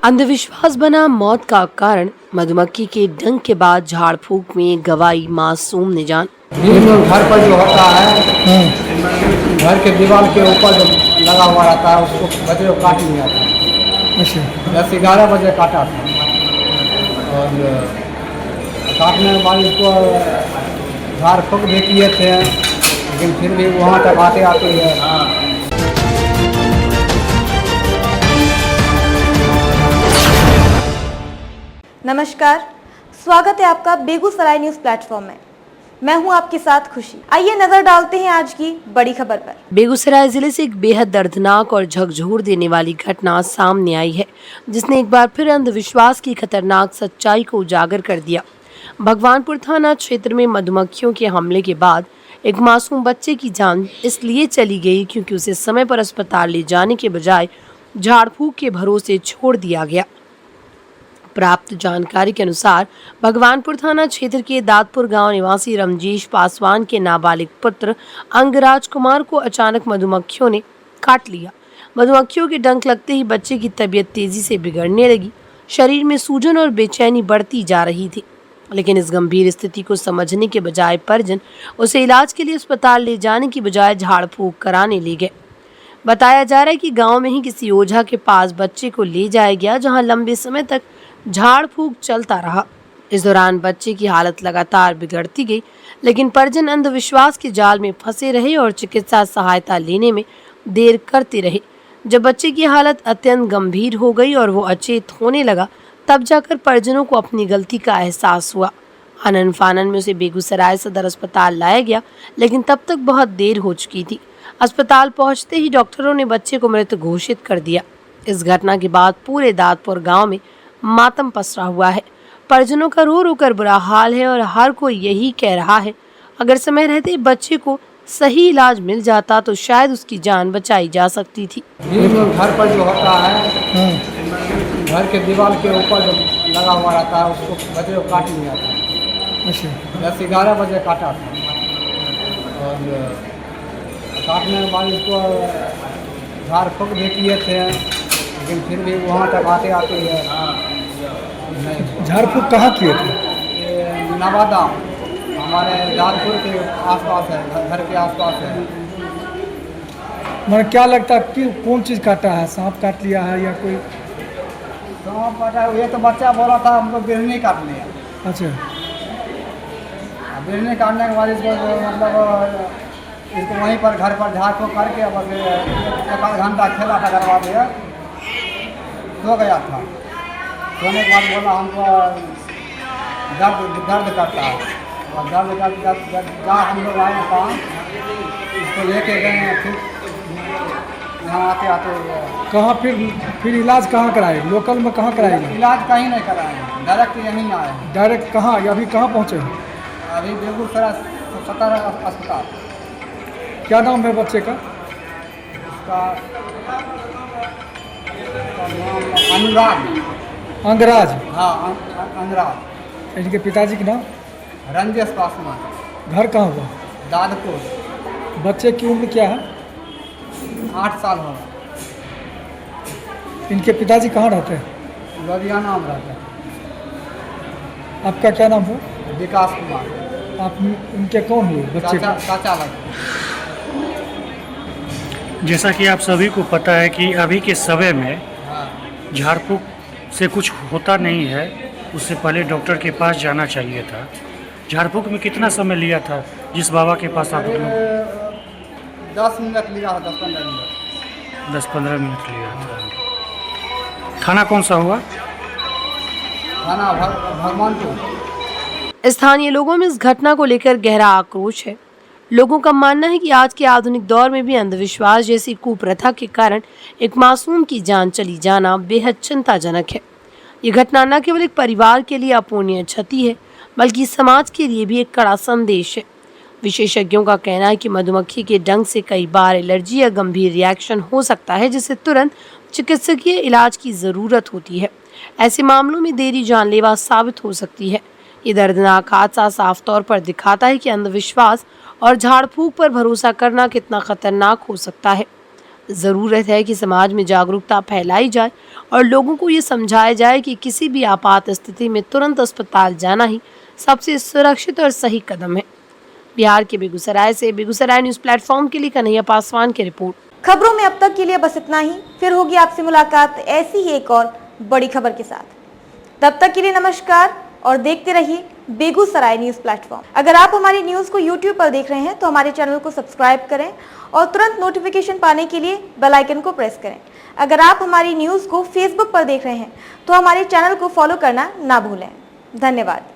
अंधविश्वास बना मौत का कारण, मधुमक्खी के डंक के बाद झाड़ फूक में गवाई मासूम ने जान। घर पर जो होता है, घर के दीवार के ऊपर जो लगा हुआ रहता है उसको बजे काट लिया था। अच्छा, 10-11 बजे काटा था और काटने के बाद उसको झाड़ फूक भी किए थे, लेकिन फिर भी वहाँ तक आते आते है। नमस्कार, स्वागत है आपका बेगूसराय न्यूज प्लेटफॉर्म में। मैं हूं आपके साथ खुशी। आइए नजर डालते हैं आज की बड़ी खबर पर। बेगूसराय जिले से एक बेहद दर्दनाक और झकझोर देने वाली घटना सामने आई है, जिसने एक बार फिर अंधविश्वास की खतरनाक सच्चाई को उजागर कर दिया। भगवानपुर थाना क्षेत्र में मधुमक्खियों के हमले के बाद एक मासूम बच्चे की जान इसलिए चली गई क्योंकि उसे समय पर अस्पताल ले जाने के बजाय झाड़ फूक के भरोसे छोड़ दिया गया। प्राप्त जानकारी के अनुसार भगवानपुर थाना क्षेत्र के दादपुर गांव निवासी रमजेश पासवान के नाबालिग पुत्र अंगराज कुमार को अचानक मधुमक्खियों ने काट लिया। मधुमक्खियों के डंक लगते ही बच्चे की तबीयत तेजी से बिगड़ने लगी। शरीर में सूजन और बेचैनी बढ़ती जा रही थी, लेकिन इस गंभीर स्थिति को समझने के बजाय परिजन उसे इलाज के लिए अस्पताल ले जाने की बजाय झाड़ फूक कराने ले गए। बताया जा रहा है कि गाँव में ही किसी ओझा के पास बच्चे को ले जाया गया, जहाँ लंबे समय तक झाड़ फूक चलता रहा। इस दौरान बच्चे की हालत लगातार बिगड़ती गई, लेकिन परिजन अंधविश्वास के जाल में फंसे रहे और चिकित्सा सहायता लेने में देर करते रहे। जब बच्चे की हालत अत्यंत गंभीर हो गई और वो अचेत होने लगा, तब जाकर परिजनों को अपनी गलती का एहसास हुआ। आनन फानन में उसे बेगूसराय सदर अस्पताल लाया गया, लेकिन तब तक बहुत देर हो चुकी थी। अस्पताल पहुंचते ही डॉक्टरों ने बच्चे को मृत घोषित कर दिया। इस घटना के बाद पूरे दादपुर गाँव में मातम पसरा हुआ है। परिजनों का रो रो कर बुरा हाल है और हर कोई यही कह रहा है, अगर समय रहते बच्चे को सही इलाज मिल जाता तो शायद उसकी जान बचाई जा सकती थी। घर पर जो होता है, घर के दीवार के ऊपर जो लगा हुआ रहता है उसको बजे काट लिया था। अच्छा, 10-11 बजे काटा था और काटने के बाद उसको झाड़ फूक भी किए थे, लेकिन फिर भी वहाँ तक आते आते है। झाड़ फूक कहाँ किए थे? नवादा, हमारे दादपुर के आसपास है, घर के आसपास है। मैंने क्या लगता है कि कौन चीज़ काटा है? सांप काट लिया है या कोई? सांप काटा है, ये तो बच्चा बोला था हमको बिरनी काट लिया। अच्छा, बिरनी काटने के बाद इसको मतलब इसको वहीं पर घर पर झाड़ फूक करके बस 1 घंटा खेला था, करवा दिया, सो गया था। सोने के बाद बोला हमको दर्द करता है, और दर्द जहाँ हम लोग आए काम इसको लेके गए, फिर यहाँ आते आते कहाँ फिर इलाज कहाँ कराए? लोकल में कहाँ कराएगा? इलाज कहीं नहीं कराए, डायरेक्ट यहीं आए हैं। डायरेक्ट कहाँ? अभी कहाँ पहुँचे हैं? अभी बेगूसराय सदर अस्पताल। क्या नाम है बच्चे का? उसका नाम अनुराग। अंगराज? हाँ, अंगराज। इनके पिताजी का नाम? रंजेश पासवान। घर कहाँ हुआ? दादपुर। बच्चे की उम्र क्या है? 8 साल हो। इनके पिताजी कहाँ रहते हैं? लुधियाना में रहते हैं। आपका क्या नाम है? विकास कुमार। आप इनके कौन हुए बच्चे? चाचा लगते। जैसा कि आप सभी को पता है कि अभी के समय में झाड़ फूक से कुछ होता नहीं है, उससे पहले डॉक्टर के पास जाना चाहिए था। झाड़ फूक में कितना समय लिया था जिस बाबा के पास आप लोग? 10 मिनट लिया, 10-15 मिनट। 10-15 मिनट लिया था। खाना कौन सा हुआ? खाना भगवानपुर। स्थानीय लोगों में इस घटना को लेकर गहरा आक्रोश है। लोगों का मानना है कि आज के आधुनिक दौर में भी अंधविश्वास जैसी कुप्रथा के कारण एक मासूम की जान चली जाना बेहद चिंताजनक है। ये घटना न केवल एक परिवार के लिए अपूर्णीय क्षति है, बल्कि समाज के लिए भी एक कड़ा संदेश है। विशेषज्ञों का कहना है कि मधुमक्खी के डंक से कई बार एलर्जी या गंभीर रिएक्शन हो सकता है, जिससे तुरंत चिकित्सकीय इलाज की जरूरत होती है। ऐसे मामलों में देरी जानलेवा साबित हो सकती है। ये दर्दनाक हादसा साफ तौर पर दिखाता है कि अंधविश्वास और झाड़ फूक पर भरोसा करना कितना खतरनाक हो सकता है। ज़रूरत है कि समाज में जागरूकता फैलाई जाए और लोगों को ये समझाया जाए कि किसी भी आपात स्थिति में तुरंत अस्पताल जाना ही सबसे सुरक्षित और सही कदम है। बिहार के बेगूसराय से बेगूसराय न्यूज़ प्लेटफॉर्म के लिए कन्हैया पासवान की रिपोर्ट। खबरों में अब तक के लिए बस इतना ही। फिर होगी आपसे मुलाकात ऐसी ही एक और बड़ी खबर के साथ। तब तक के लिए नमस्कार और देखते रहिए बेगूसराय न्यूज़ प्लेटफॉर्म। अगर आप हमारी न्यूज़ को YouTube पर देख रहे हैं तो हमारे चैनल को सब्सक्राइब करें और तुरंत नोटिफिकेशन पाने के लिए बेल आइकन को प्रेस करें। अगर आप हमारी न्यूज़ को Facebook पर देख रहे हैं तो हमारे चैनल को फॉलो करना ना भूलें। धन्यवाद।